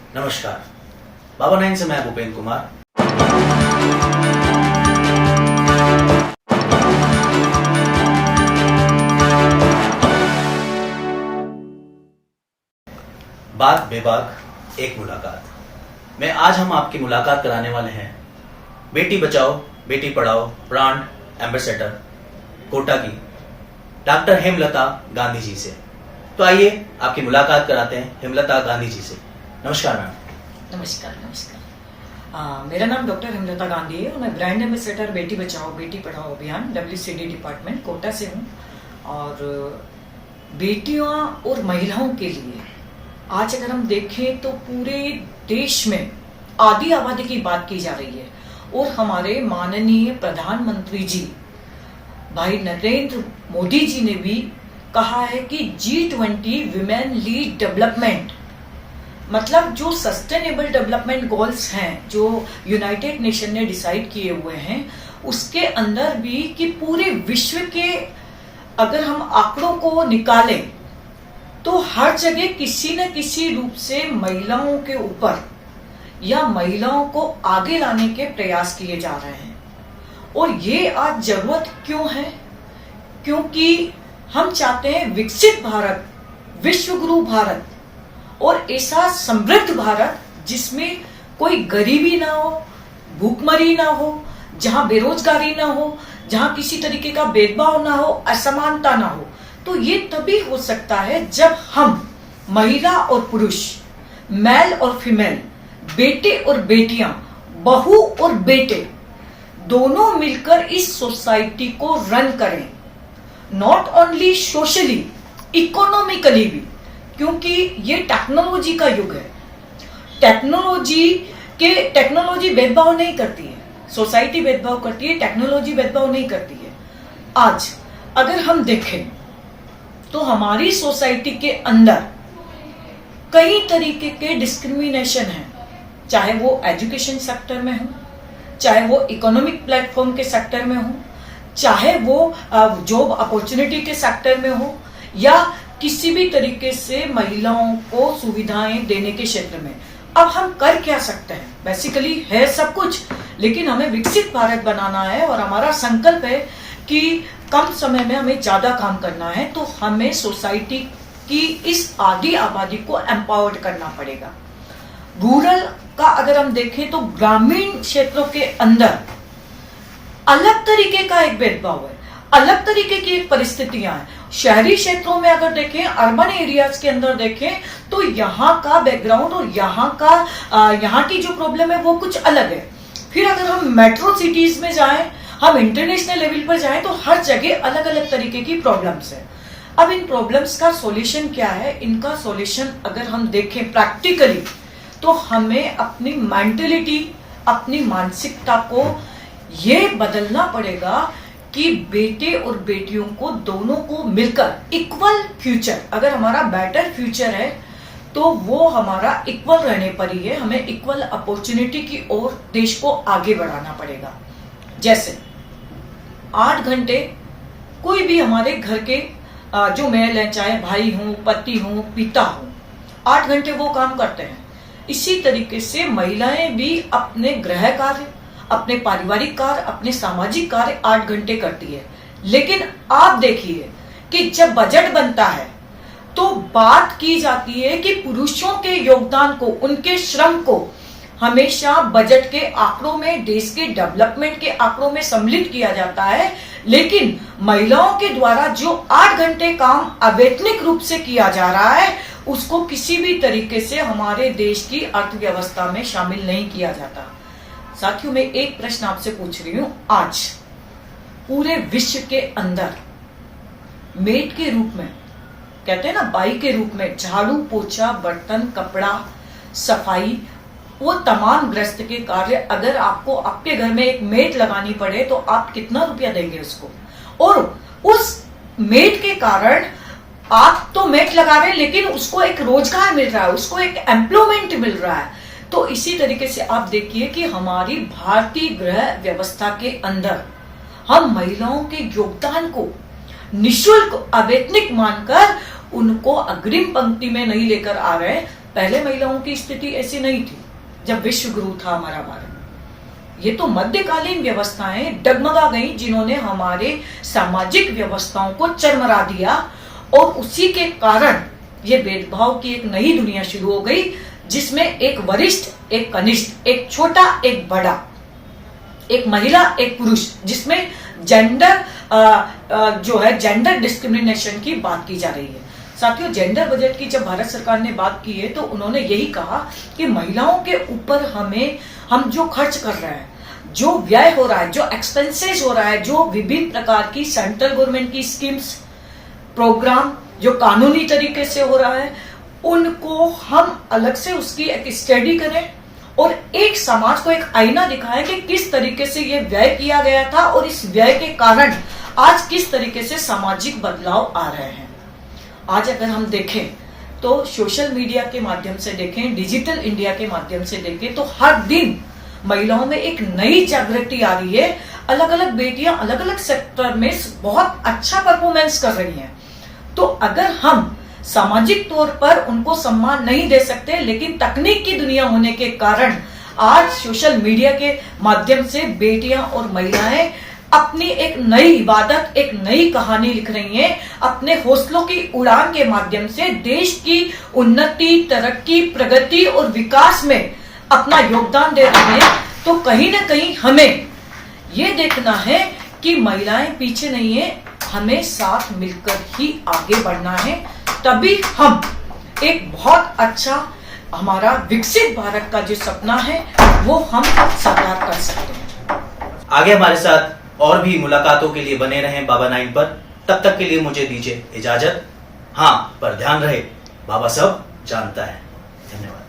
नमस्कार। बाबा 9 से मैं भूपेंद्र कुमार। बात बेबाक एक मुलाकात में आज हम आपकी मुलाकात कराने वाले हैं बेटी बचाओ बेटी पढ़ाओ ब्रांड एम्बेसडर कोटा की डॉक्टर हेमलता गांधी जी से। तो आइए आपकी मुलाकात कराते हैं हेमलता गांधी जी से। नमस्कार मैम। नमस्कार। मेरा नाम डॉक्टर हेमलता गांधी है और मैं ब्रांड एम्बेसडर बेटी बचाओ बेटी पढ़ाओ अभियान WCD डिपार्टमेंट कोटा से हूँ। और बेटियों और महिलाओं के लिए आज अगर हम देखें तो पूरे देश में आधी आबादी की बात की जा रही है और हमारे माननीय प्रधानमंत्री जी भाई नरेंद्र मोदी जी ने भी कहा है कि G20 विमेन लीड डेवलपमेंट, मतलब जो सस्टेनेबल डेवलपमेंट गोल्स हैं जो यूनाइटेड नेशन ने डिसाइड किए हुए हैं उसके अंदर भी कि पूरे विश्व के अगर हम आंकड़ों को निकालें तो हर जगह किसी न किसी रूप से महिलाओं के ऊपर या महिलाओं को आगे लाने के प्रयास किए जा रहे हैं। और ये आज जरूरत क्यों है? क्योंकि हम चाहते हैं विकसित भारत, विश्वगुरु भारत और ऐसा समृद्ध भारत जिसमें कोई गरीबी ना हो, भूखमरी ना हो, जहां बेरोजगारी ना हो, जहां किसी तरीके का भेदभाव ना हो, असमानता ना हो। तो ये तभी हो सकता है जब हम महिला और पुरुष, मेल और फीमेल, बेटे और बेटियां, बहू और बेटे दोनों मिलकर इस सोसाइटी को रन करें, नॉट ओनली सोशली, इकोनॉमिकली भी, क्योंकि ये टेक्नोलॉजी का युग है। टेक्नोलॉजी भेदभाव नहीं करती है, सोसाइटी भेदभाव करती है, टेक्नोलॉजी भेदभाव नहीं करती है। आज अगर हम देखें तो हमारी सोसाइटी के अंदर कई तरीके के डिस्क्रिमिनेशन है, चाहे वो एजुकेशन सेक्टर में हो, चाहे वो इकोनॉमिक प्लेटफॉर्म के सेक्टर में हो, चाहे वो जॉब अपॉर्चुनिटी के सेक्टर में हो, या किसी भी तरीके से महिलाओं को सुविधाएं देने के क्षेत्र में। अब हम कर क्या सकते हैं? बेसिकली है सब कुछ, लेकिन हमें विकसित भारत बनाना है और हमारा संकल्प है कि कम समय में हमें ज्यादा काम करना है। तो हमें सोसाइटी की इस आधी आबादी को एम्पावर्ड करना पड़ेगा। रूरल का अगर हम देखें तो ग्रामीण क्षेत्रों के अंदर अलग तरीके का एक भेदभाव है, अलग तरीके की एक परिस्थितियां हैं। शहरी क्षेत्रों में अगर देखें, अर्बन एरियाज के अंदर देखें तो यहाँ का बैकग्राउंड और यहाँ की जो प्रॉब्लम है वो कुछ अलग है। फिर अगर हम मेट्रो सिटीज में जाएं, हम इंटरनेशनल लेवल पर जाएं तो हर जगह अलग अलग तरीके की प्रॉब्लम्स है। अब इन प्रॉब्लम्स का सॉल्यूशन क्या है? इनका सॉल्यूशन अगर हम देखें प्रैक्टिकली तो हमें अपनी मेंटलिटी, अपनी मानसिकता को ये बदलना पड़ेगा कि बेटे और बेटियों को दोनों को मिलकर इक्वल फ्यूचर, अगर हमारा बेटर फ्यूचर है तो वो हमारा इक्वल रहने पर ही है। हमें इक्वल अपॉर्चुनिटी की ओर देश को आगे बढ़ाना पड़ेगा। जैसे 8 घंटे कोई भी हमारे घर के जो मेल है, चाहे भाई हो, पति हो, पिता हो, 8 घंटे वो काम करते हैं। इसी तरीके से महिलाएं भी अपने गृह कार्य, अपने पारिवारिक कार्य, अपने सामाजिक कार्य 8 घंटे करती है। लेकिन आप देखिए कि जब बजट बनता है तो बात की जाती है कि पुरुषों के योगदान को, उनके श्रम को हमेशा बजट के आंकड़ों में, देश के डेवलपमेंट के आंकड़ों में सम्मिलित किया जाता है। लेकिन महिलाओं के द्वारा जो 8 घंटे काम अवैतनिक रूप से किया जा रहा है उसको किसी भी तरीके से हमारे देश की अर्थव्यवस्था में शामिल नहीं किया जाता। साथियों, मैं एक प्रश्न आपसे पूछ रही हूं, आज पूरे विश्व के अंदर मेड के रूप में, कहते हैं ना बाई के रूप में, झाड़ू, पोछा, बर्तन, कपड़ा, सफाई, वो तमाम गृहस्थ के कार्य अगर आपको आपके घर में एक मेड लगानी पड़े तो आप कितना रुपया देंगे उसको? और उस मेड के कारण आप तो मेड लगा रहे हैं लेकिन उसको एक रोजगार मिल रहा है, उसको एक एम्प्लॉयमेंट मिल रहा है। तो इसी तरीके से आप देखिए कि हमारी भारतीय गृह व्यवस्था के अंदर हम महिलाओं के योगदान को निःशुल्क, अवैतनिक मानकर उनको अग्रिम पंक्ति में नहीं लेकर आ रहे हैं। पहले महिलाओं की स्थिति ऐसी नहीं थी जब विश्व गुरु था हमारा भारत। ये तो मध्यकालीन व्यवस्थाएं डगमगा गई जिन्होंने हमारे सामाजिक व्यवस्थाओं को चरमरा दिया, और उसी के कारण ये भेदभाव की एक नई दुनिया शुरू हो गई जिसमें एक वरिष्ठ, एक कनिष्ठ, एक छोटा, एक बड़ा, एक महिला, एक पुरुष, जिसमें जेंडर जो है जेंडर डिस्क्रिमिनेशन की बात की जा रही है। साथियों, जेंडर बजट की जब भारत सरकार ने बात की है तो उन्होंने यही कहा कि महिलाओं के ऊपर हम जो खर्च कर रहे हैं, जो व्यय हो रहा है, जो एक्सपेंसेस हो रहा है, जो विभिन्न प्रकार की सेंट्रल गवर्नमेंट की स्कीम्स, प्रोग्राम जो कानूनी तरीके से हो रहा है, उनको हम अलग से उसकी एक स्टडी करें और एक समाज को एक आईना दिखाएं कि किस तरीके से ये व्यय किया गया था और इस व्यय के कारण आज किस तरीके से सामाजिक बदलाव आ रहे हैं। आज अगर हम देखें तो सोशल मीडिया के माध्यम से देखें, डिजिटल इंडिया के माध्यम से देखें, तो हर दिन महिलाओं में एक नई जागृति आ रही है। अलग अलग बेटियां अलग अलग सेक्टर में बहुत अच्छा परफॉर्मेंस कर रही हैं। तो अगर हम सामाजिक तौर पर उनको सम्मान नहीं दे सकते, लेकिन तकनीक की दुनिया होने के कारण आज सोशल मीडिया के माध्यम से बेटियां और महिलाएं अपनी एक नई इबादत, एक नई कहानी लिख रही हैं। अपने हौसलों की उड़ान के माध्यम से देश की उन्नति, तरक्की, प्रगति और विकास में अपना योगदान दे रही हैं। तो कहीं ना कहीं हमें ये देखना है कि महिलाएं पीछे नहीं है, हमें साथ मिलकर ही आगे बढ़ना है, तभी हम एक बहुत अच्छा हमारा विकसित भारत का जो सपना है वो हम साकार कर सकते हैं। आगे हमारे साथ और भी मुलाकातों के लिए बने रहें बाबा 9 पर। तब तक के लिए मुझे दीजिए इजाजत। हाँ, पर ध्यान रहे, बाबा सब जानता है। धन्यवाद।